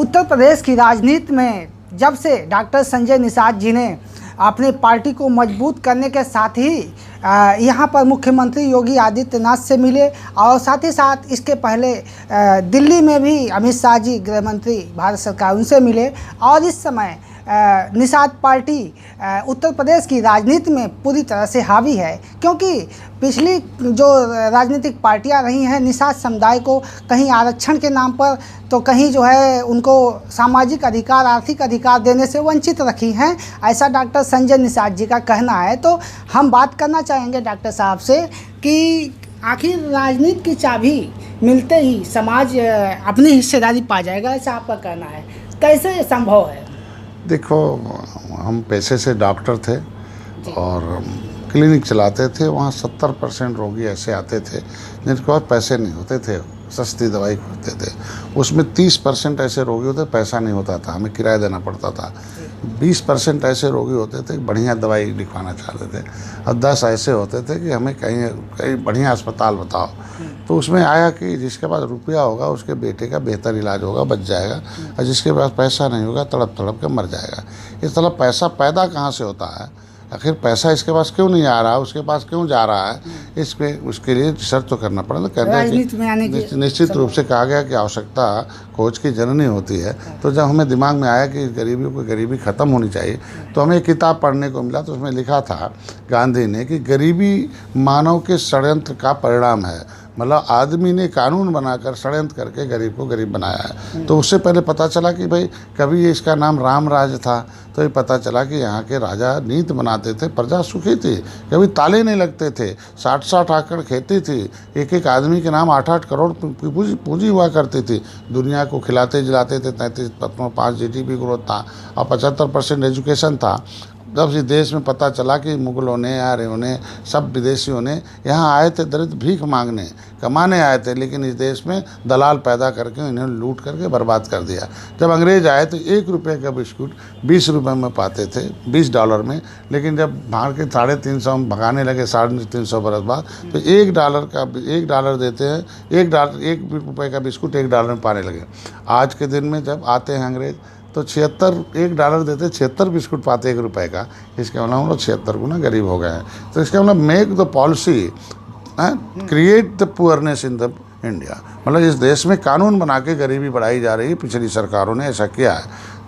उत्तर प्रदेश की राजनीति में जब से डॉक्टर संजय निषाद जी ने अपनी पार्टी को मजबूत करने के साथ ही यहाँ पर मुख्यमंत्री योगी आदित्यनाथ से मिले और साथ ही साथ इसके पहले दिल्ली में भी अमित शाह जी गृह मंत्री भारत सरकार उनसे मिले और इस समय निषाद पार्टी उत्तर प्रदेश की राजनीति में पूरी तरह से हावी है, क्योंकि पिछली जो राजनीतिक पार्टियां रही हैं निषाद समुदाय को कहीं आरक्षण के नाम पर तो कहीं जो है उनको सामाजिक अधिकार आर्थिक अधिकार देने से वंचित रखी हैं, ऐसा डॉक्टर संजय निषाद जी का कहना है। तो हम बात करना चाहेंगे डॉक्टर साहब से कि आखिर राजनीति की चाबी मिलते ही समाज अपनी हिस्सेदारी पा जाएगा, ऐसा आपका कहना है, कैसे संभव है? देखो, हम पेशे से डॉक्टर थे और क्लिनिक चलाते थे। वहाँ 70% रोगी ऐसे आते थे जिनके पास पैसे नहीं होते थे, सस्ती दवाई करते थे। उसमें 30% ऐसे रोगी होते पैसा नहीं होता था, हमें किराया देना पड़ता था। 20% ऐसे रोगी होते थे बढ़िया दवाई लिखवाना चाहते थे और 10 ऐसे होते थे कि हमें कहीं बढ़िया अस्पताल बताओ। तो उसमें आया कि जिसके पास रुपया होगा उसके बेटे का बेहतर इलाज होगा, बच जाएगा, और जिसके पास पैसा नहीं होगा तड़प तड़प के मर जाएगा। इस तरह पैसा पैदा कहाँ से होता है, आखिर पैसा इसके पास क्यों नहीं आ रहा, उसके पास क्यों जा रहा है, उसके लिए रिसर्च तो करना पड़ेगा। कहते हैं कि निश्चित रूप से कहा गया कि आवश्यकता खोज की जननी होती है। तो जब हमें दिमाग में आया कि गरीबी ख़त्म होनी चाहिए, तो हमें एक किताब पढ़ने को मिला। तो उसमें लिखा था गांधी ने कि गरीबी मानव के षड्यंत्र का परिणाम है। मतलब आदमी ने कानून बनाकर षड्यंत्र करके गरीब को गरीब बनाया है। तो उससे पहले पता चला कि भाई कभी इसका नाम राम राज था, तो ये पता चला कि यहाँ के राजा नीति बनाते थे, प्रजा सुखी थी, कभी ताले नहीं लगते थे, 60-60 एकड़ खेती थी, एक एक आदमी के नाम 8-8 करोड़ पूंजी हुआ करती थी, दुनिया को खिलाते जिलाते थे, 33.5 GDP ग्रोथ था और 75% एजुकेशन था। जब इस देश में पता चला कि मुगलों ने, आर्यों ने, सब विदेशियों ने यहाँ आए थे दरिद्र भीख मांगने, कमाने आए थे, लेकिन इस देश में दलाल पैदा करके इन्हें लूट करके बर्बाद कर दिया। जब अंग्रेज आए तो 1 रुपये का बिस्कुट 20 रुपये में पाते थे, $20 में, लेकिन जब बाहर के 350 में भगाने लगे 350 बरस बाद, तो $1 देते हैं, $1 रुपये का बिस्कुट $1 में पाने लगे। आज के दिन में जब आते हैं अंग्रेज तो $1 देते, 76 बिस्कुट पाते 1 रुपये का। इसके मतलब हम लोग 76 गुना गरीब हो गए हैं। तो इसका मतलब make the policy create the poorness in the India, मतलब इस देश में कानून बना के गरीबी बढ़ाई जा रही है। पिछली सरकारों ने ऐसा किया है।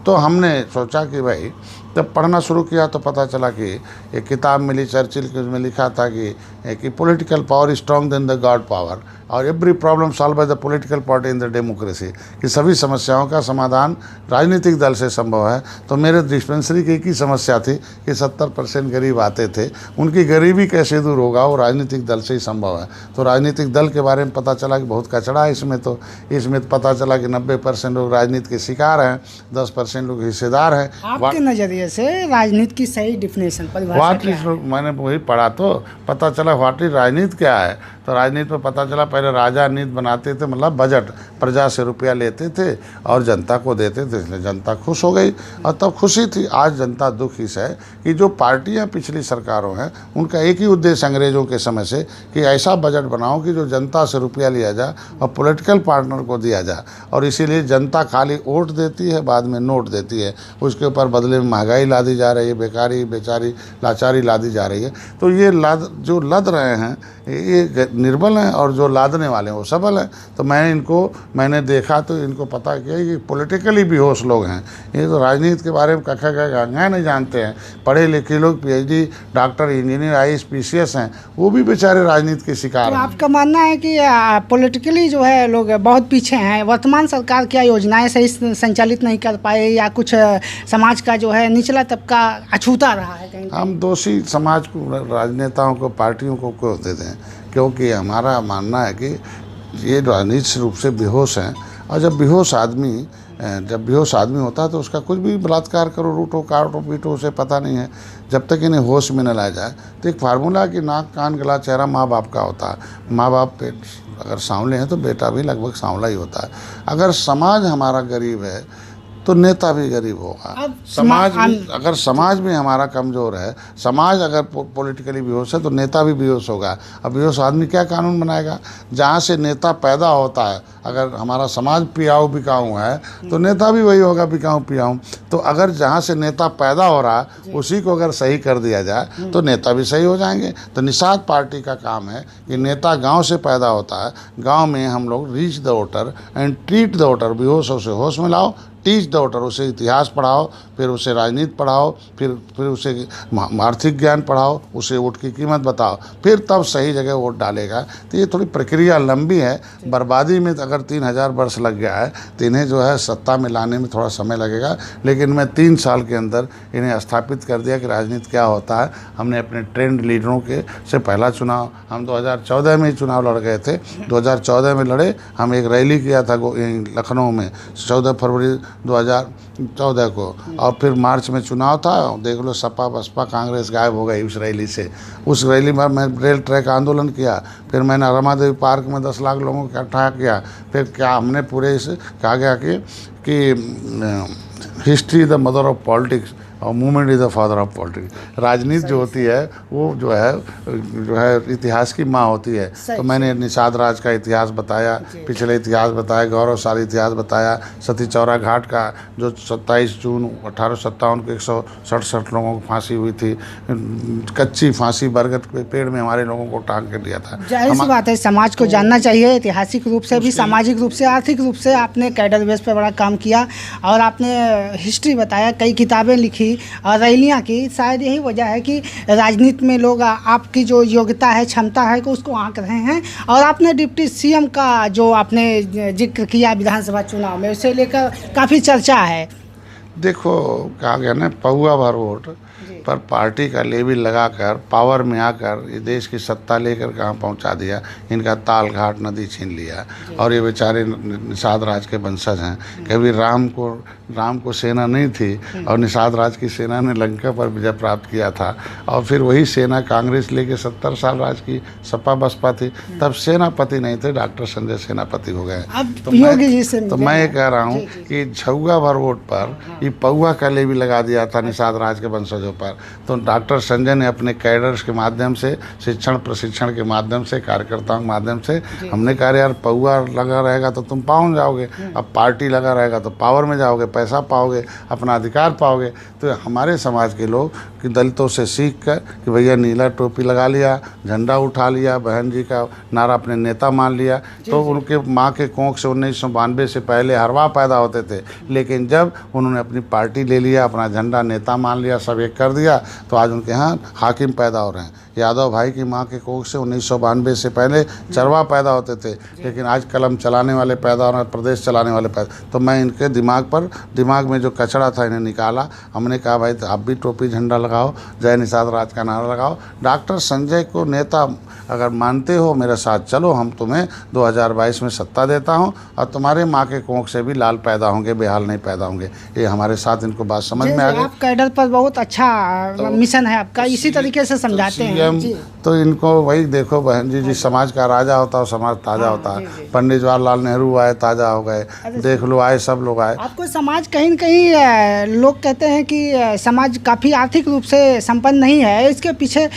तो हमने सोचा कि भाई जब पढ़ना शुरू किया तो पता चला कि एक किताब मिली चर्चिल की, उसमें लिखा था कि political power is strong then the God power और every problem solve by the political party in the democracy, कि सभी समस्याओं का समाधान राजनीतिक दल से संभव है। तो मेरे डिस्पेंसरी की एक ही समस्या थी कि 70% गरीब आते थे, उनकी गरीबी कैसे दूर होगा, वो राजनीतिक दल से ही संभव है। तो राजनीतिक दल के बारे में पता चला कि बहुत कचड़ा है इसमें। तो इसमें पता चला कि 90% लोग राजनीति के शिकार हैं, 10% लोग हिस्सेदार हैं। आपके नज़रिए से राजनीति की सही डिफिनेशन मैंने वही पढ़ा तो पता चला व्हाट इज राजनीति क्या है। तो राजनीति में पता चला पहले राजा नीति बनाते थे, मतलब बजट, प्रजा से रुपया लेते थे और जनता को देते थे, इसलिए जनता खुश हो गई और तब खुशी थी। आज जनता दुखी है कि जो पार्टियां पिछली सरकारों हैं उनका एक ही उद्देश्य अंग्रेज़ों के समय से कि ऐसा बजट बनाओ कि जो जनता से रुपया लिया जाए और पॉलिटिकल पार्टनर को दिया जाए, और इसीलिए जनता खाली वोट देती है, बाद में नोट देती है, उसके ऊपर बदले में महंगाई लादी जा रही है, बेकारी बेचारी लाचारी लादी जा रही है। तो ये जो लद रहे हैं ये निर्बल हैं और जो लादने वाले हैं वो सबल हैं। तो मैंने देखा तो इनको पता किया कि पॉलिटिकली बेहोश लोग हैं, ये तो राजनीति के बारे में कखा गंगा नहीं जानते हैं। पढ़े लिखे लोग PhD doctor engineer IAS PCS हैं, वो भी बेचारे राजनीति के शिकार हैं। आपका मानना है कि पॉलिटिकली जो है लोग बहुत पीछे हैं, वर्तमान सरकार क्या योजनाएं सही संचालित नहीं कर पाए या कुछ समाज का जो है निचला तबका अछूता रहा है? कहीं हम दोषी समाज को, राजनेताओं को, पार्टियों को क्यों देते हैं? क्योंकि हमारा मानना है कि ये राजनीतिक रूप से बेहोश हैं, और जब बेहोश आदमी होता है तो उसका कुछ भी बलात्कार करो, रूटो काटो पीटो, उसे पता नहीं है। जब तक इन्हें होश में न लाया जाए तो एक फार्मूला कि नाक कान गला चेहरा माँ बाप का होता है। माँ बाप अगर सांवले हैं तो बेटा भी लगभग सांवला ही होता है। अगर समाज हमारा गरीब है तो नेता भी गरीब होगा। अब समाज भी, अगर समाज में हमारा कमज़ोर है, समाज अगर पॉलिटिकली बेहोश है तो नेता भी बेहोश होगा। अब बेहोश आदमी क्या कानून बनाएगा? जहाँ से नेता पैदा होता है, अगर हमारा समाज पियाऊ बिकाऊ है तो नेता भी वही होगा, बिकाऊ पियाऊ। तो अगर जहाँ से नेता पैदा हो रहा है उसी को अगर सही कर दिया जाए तो नेता भी सही हो जाएंगे। तो निषाद पार्टी का काम है कि नेता गांव से पैदा होता है, गांव में हम लोग reach the voter and treat the voter, बेहोशों से होश में लाओ, टीच द वोटर, उसे इतिहास पढ़ाओ, फिर उसे राजनीति पढ़ाओ, फिर उसे आर्थिक ज्ञान पढ़ाओ, उसे वोट की कीमत बताओ, फिर तब सही जगह वोट डालेगा। तो ये थोड़ी प्रक्रिया लंबी है। बर्बादी में अगर 3000 वर्ष लग गया है तो इन्हें जो है सत्ता में लाने में थोड़ा समय लगेगा, लेकिन मैं 3 साल के अंदर इन्हें स्थापित कर दिया कि राजनीति क्या होता है। हमने अपने ट्रेंड लीडरों के से पहला चुनाव हम 2014 में ही चुनाव लड़ गए थे। 2014 में लड़े, हम एक रैली किया था लखनऊ में 14 फरवरी 2014 को, और फिर मार्च में चुनाव था। देख लो, सपा बसपा कांग्रेस गायब हो गई उस रैली से। उस रैली में मैं रेल ट्रैक आंदोलन किया, फिर मैंने रमादेवी पार्क में 10 लाख लोगों को इकट्ठा किया। फिर क्या हमने पूरे इसे कहा गया कि history the mother of politics और movement is the father of politics. राजनीति जो होती है वो जो है इतिहास की माँ होती है। तो मैंने निषाद राज का इतिहास बताया, पिछले इतिहास बताया, गौरवशाली इतिहास बताया, सती चौरा घाट का जो 27 जून 1857 को 167 लोगों को फांसी हुई थी, कच्ची फांसी बरगद के पेड़ में हमारे लोगों को टांग के दिया था। जाहिर सी बात है, समाज को जानना चाहिए, ऐतिहासिक रूप से भी, सामाजिक रूप से, आर्थिक रूप से आपने कैडर बेस पर बड़ा काम किया और आपने हिस्ट्री बताया, कई किताबें लिखी और रैलियाँ की। शायद यही वजह है कि राजनीति में लोग आपकी जो योग्यता है, क्षमता है को उसको आंक रहे हैं। और आपने डिप्टी सीएम का जो आपने जिक्र किया विधानसभा चुनाव में, उसे लेकर काफ़ी चर्चा है। देखो, कहा गया ना, पौवा भर वोट पर पार्टी का लेबिल लगाकर पावर में आकर ये देश की सत्ता लेकर कहाँ पहुँचा दिया। इनका ताल घाट नदी छीन लिया और ये बेचारे निषाद राज के वंशज हैं। कभी राम को सेना नहीं थी और निषाद राज की सेना ने लंका पर विजय प्राप्त किया था, और फिर वही सेना कांग्रेस लेके 70 साल राज की, सपा बसपा थी, तब सेनापति नहीं थे, डॉक्टर संजय सेनापति हो गए। तो मैं ये कह रहा हूँ कि झुग्गा भर वोट पर ये पौवा का लेबिल लगा दिया था निषाद राज के वंशजों पर। तो डॉक्टर संजय ने अपने कैडर्स के माध्यम से, शिक्षण प्रशिक्षण के माध्यम से, कार्यकर्ताओं के माध्यम से, हमने कहा यार पौवा लगा रहेगा तो तुम पाउन जाओगे, अब पार्टी लगा रहेगा तो पावर में जाओगे, पैसा पाओगे, अपना अधिकार पाओगे। तो हमारे समाज के लोग कि दलितों से सीख कर कि भैया नीला टोपी लगा लिया, झंडा उठा लिया, बहन जी का नारा अपने नेता मान लिया, तो उनके माँ के कोख से 1992 से पहले हरवा पैदा होते थे। लेकिन जब उन्होंने अपनी पार्टी ले लिया, अपना झंडा नेता मान लिया, सब एक कर दिया, तो आज उनके यहाँ हाकिम पैदा हो रहे हैं। यादव भाई की माँ के कोख से 1992 से पहले चरवा पैदा होते थे, लेकिन आज कलम चलाने वाले पैदा हो रहे हैं, प्रदेश चलाने वाले पैदा। तो मैं इनके दिमाग में जो कचरा था इन्हें निकाला। हमने कहा भाई आप भी टोपी झंडा लगाओ, जय निषाद राज का नारा लगाओ, डॉक्टर संजय को नेता अगर मानते हो मेरे साथ चलो, हम तुम्हें 2022 में सत्ता देता हूं और तुम्हारे माँ के कोख से भी लाल पैदा होंगे, बेहाल नहीं पैदा होंगे। ये हमारे साथ इनको बात समझ में आ गई। आप कैडर पर बहुत अच्छा मिशन है आपका, इसी तरीके से समझाते हैं। तो इनको वही देखो बहन जी, जिस समाज का राजा होता है वो समाज ताज़ा होता है। पंडित जवाहरलाल नेहरू आए, ताज़ा हो गए, देख लो आए, सब लोग आए। आपको समाज कहीं न कहीं लोग कहते हैं कि समाज काफ़ी आर्थिक रूप से संपन्न नहीं है, इसके पीछे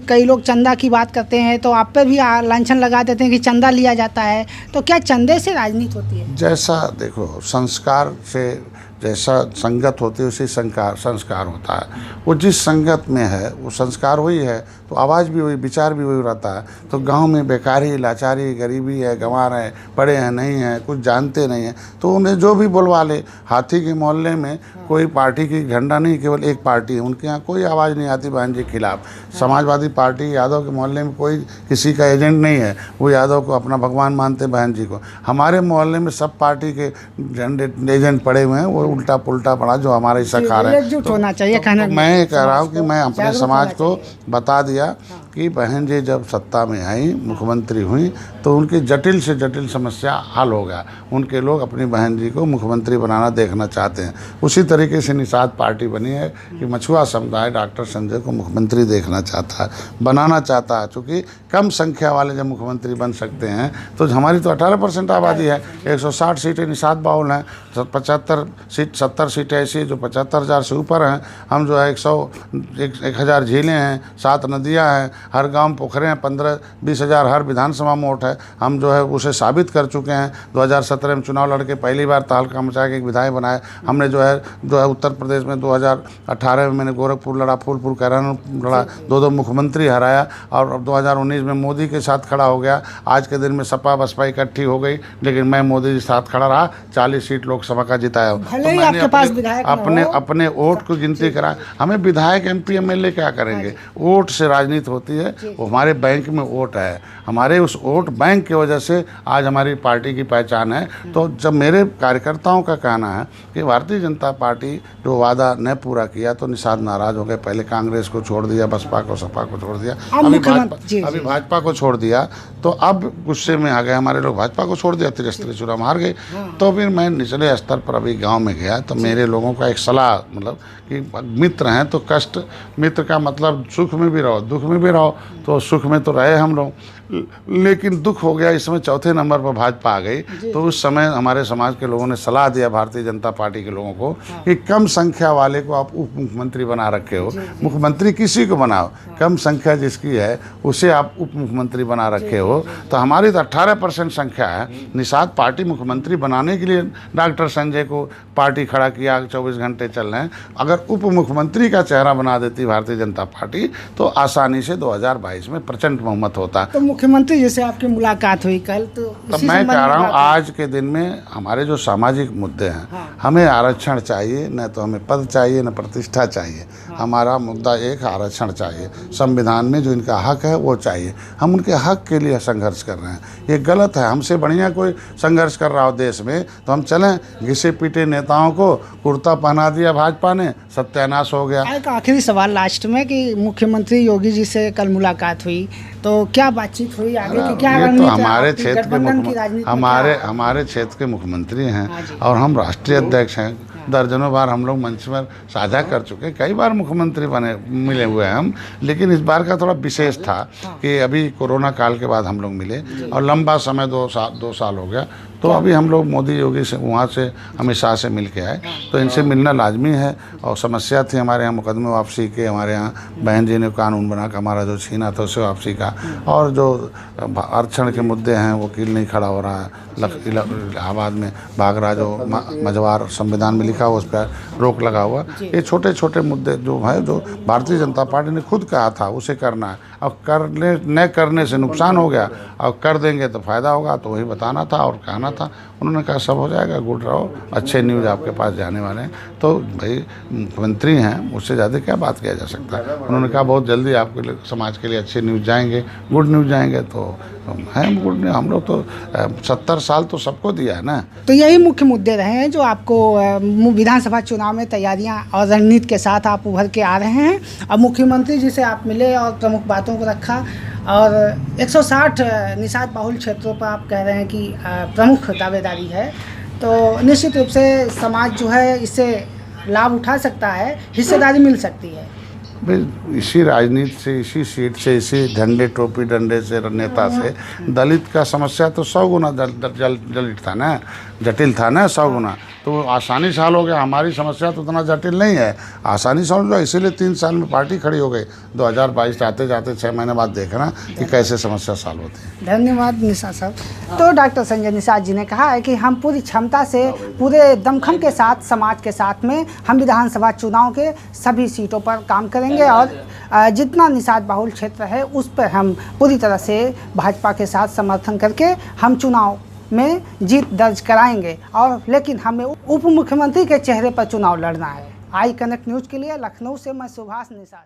कई लोग चंदा की बात करते हैं, तो आप पे भी लांछन लगा देते हैं कि चंदा लिया जाता है। तो क्या चंदे से राजनीति होती है? जैसा देखो, संस्कार से जैसा संगत होती है उसी संस्कार होता है। वो जिस संगत में है वो संस्कार वही है, तो आवाज़ भी वही, विचार भी वही रहता है। तो गांव में बेकारी, लाचारी, गरीबी है, गंवार हैं, पढ़े हैं नहीं हैं, कुछ जानते नहीं हैं, तो उन्हें जो भी बुलवा ले। हाथी के मोहल्ले में कोई पार्टी की झंडा नहीं, केवल एक पार्टी है, उनके यहाँ कोई आवाज़ नहीं आती बहन जी के खिलाफ। समाजवादी पार्टी, यादव के मोहल्ले में कोई किसी का एजेंट नहीं है, वो यादव को अपना भगवान मानते बहन जी को। हमारे मोहल्ले में सब पार्टी के झंडे एजेंट पड़े हुए हैं, वो उल्टा पुल्टा पड़ा जो हमारे सकार है। एकजुट होना चाहिए। मैं कह रहा हूँ कि मैं अपने समाज को बता दिया कि बहन जी जब सत्ता में आई, मुख्यमंत्री हुई, तो उनकी जटिल से जटिल समस्या हल हो गया। उनके लोग अपनी बहन जी को मुख्यमंत्री बनाना देखना चाहते हैं। उसी तरीके से निषाद पार्टी बनी है कि मछुआ समुदाय डॉक्टर संजय को मुख्यमंत्री देखना चाहता है, बनाना चाहता है। चूँकि कम संख्या वाले जब मुख्यमंत्री बन सकते हैं, तो हमारी तो 18% आबादी है, 160 सीटें निषाद बाहुल हैं, 70 सीटें ऐसी जो 75,000 से ऊपर हैं। हम जो है 1,000 झीलें हैं, 7 नदियाँ हैं, हर गांव पोखरे हैं, 15-20 हज़ार हर विधानसभा में वोट है। हम जो है उसे साबित कर चुके हैं। 2017 में चुनाव लड़के पहली बार तहलका मचा के एक विधायक बनाए। हमने जो है उत्तर प्रदेश में 2018 में मैंने गोरखपुर लड़ा, फूलपुर कैराना लड़ा, 2 मुख्यमंत्री हराया, और 2019 में मोदी के साथ खड़ा हो गया। आज के दिन में सपा बसपा इकट्ठी हो गई, लेकिन मैं मोदी के साथ खड़ा रहा, 40 सीट लोकसभा का जिताया। तो मैंने अपने वोट को गिनती करा। हमें विधायक MP MLA क्या करेंगे? वोट से राजनीति होती है। वो हमारे बैंक में वोट है, हमारे उस वोट बैंक की वजह से आज हमारी पार्टी की पहचान है। तो जब मेरे कार्यकर्ताओं का कहना है कि भारतीय जनता पार्टी जो वादा न पूरा किया, तो निषाद नाराज हो गए। पहले कांग्रेस को छोड़ दिया, बसपा को, सपा को छोड़ दिया, अभी भाजपा को छोड़ दिया, तो अब गुस्से में आ गए हमारे लोग। भाजपा को छोड़ दिया, त्रिस्तरीय चुनाव हार गए। तो फिर मैं निचले स्तर पर अभी गांव में गया, तो मेरे लोगों का एक सलाह, मतलब कि मित्र हैं तो कष्ट, मित्र का मतलब सुख में भी रहो, दुख में भी रहो। तो सुख में तो रहे हम लोग, लेकिन दुख हो गया इस समय चौथे नंबर पर भाजपा आ गई। तो उस समय हमारे समाज के लोगों ने सलाह दिया भारतीय जनता पार्टी के लोगों को कि कम संख्या वाले को आप उप मुख्यमंत्री बना रखे हो। मुख्यमंत्री किसी को बनाओ, कम संख्या जिसकी है उसे आप उप मुख्यमंत्री बना रखे हो। तो हमारी तो 18% संख्या है। निषाद पार्टी मुख्यमंत्री बनाने के लिए डॉक्टर संजय को पार्टी खड़ा किया, 24 घंटे चल रहे हैं। अगर उप मुख्यमंत्री का चेहरा बना देती भारतीय जनता पार्टी, तो आसानी से 2022 में प्रचंड बहुमत होता। तो मुख्यमंत्री जैसे आपकी मुलाकात हुई कल, तो मैं कह रहा हूँ आज के दिन में हमारे जो सामाजिक मुद्दे हैं, हमें आरक्षण चाहिए, न तो हमें पद चाहिए, न प्रतिष्ठा चाहिए। हमारा मुद्दा एक आरक्षण चाहिए, संविधान में जो इनका हक है वो चाहिए। हम उनके हक के लिए संघर्ष कर रहे हैं। ये गलत है। हमसे बढ़िया कोई संघर्ष कर रहा हो देश में तो हम चलें। घिसे पीटे नेताओं को कुर्ता पहना दिया भाजपा ने, सत्यानाश हो गया। एक आखिरी सवाल लास्ट में कि मुख्यमंत्री योगी जी से कल मुलाकात हुई, तो क्या बातचीत हुई आगे की? क्या ये तो हमारे क्षेत्र के मुख्यमंत्री हैं और हम राष्ट्रीय अध्यक्ष हैं। दर्जनों बार हम लोग मंच पर साझा कर चुके, कई बार मुख्यमंत्री मिले हुए हैं हम। लेकिन इस बार का थोड़ा विशेष था कि अभी कोरोना काल के बाद हम लोग मिले, और लंबा समय 2 साल हो गया। तो अभी हम लोग मोदी योगी से, वहाँ से अमित शाह से मिल के आए, तो इनसे मिलना लाजमी है। और समस्या थी हमारे यहाँ मुकदमे वापसी के, हमारे यहाँ बहन जी ने कानून बना के हमारा जो छीना था उसे वापसी का, और जो आरक्षण के मुद्दे हैं वकील नहीं खड़ा हो रहा है। इलाहाबाद में भागरा जो मझवार संविधान में लिखा हुआ उस पर रोक लगा हुआ। ये छोटे छोटे मुद्दे जो है, जो भारतीय जनता पार्टी ने खुद कहा था उसे करना है। और न करने से नुकसान हो गया, और कर देंगे तो फ़ायदा होगा, तो वही बताना था और कहना था। उन्होंने कहा सब हो जाएगा, गुड रहो, अच्छे न्यूज़ आपके पास जाने वाले हैं। तो भाई मुख्यमंत्री हैं, उससे ज़्यादा क्या बात किया जा सकता है। उन्होंने कहा बहुत जल्दी आपके लिए, समाज के लिए अच्छे न्यूज़ जाएंगे, गुड न्यूज़ जाएंगे। तो हैं गुड न्यूज़। हम लोग तो 70 साल तो सबको दिया है ना। तो यही मुख्य मुद्दे रहे हैं जो आपको विधानसभा चुनाव में तैयारियां और रणनीति के साथ आप उभर के आ रहे हैं। अब मुख्यमंत्री जी से आप मिले और प्रमुख बातों को रखा, और 160 निषाद बाहुल क्षेत्रों पर आप कह रहे हैं कि प्रमुख दावेदारी है। तो निश्चित रूप से समाज जो है इससे लाभ उठा सकता है, हिस्सेदारी मिल सकती है। इसी राजनीति से, इसी सीट से, इसी झंडे टोपी डंडे से, नेता से दलित का समस्या तो 100 गुना जटिल था ना 100 गुना। तो आसानी से हल हो गया। हमारी समस्या तो उतना जटिल नहीं है, आसानी से हल हो गया। इसीलिए 3 साल में पार्टी खड़ी हो गई। 2022 आते जाते 6 महीने बाद देखना कि कैसे समस्या सॉल्व होती है। धन्यवाद निषाद साहब। तो डॉक्टर संजय निषाद जी ने कहा है कि हम पूरी क्षमता से, पूरे दमखम के साथ, समाज के साथ में हम विधानसभा चुनाव के सभी सीटों पर काम करेंगे, और जितना निषाद बाहुल क्षेत्र है उस पर हम पूरी तरह से भाजपा के साथ समर्थन करके हम चुनाव में जीत दर्ज कराएंगे। और लेकिन हमें उप मुख्यमंत्री के चेहरे पर चुनाव लड़ना है। आई कनेक्ट न्यूज़ के लिए लखनऊ से मैं सुभाष निषाद।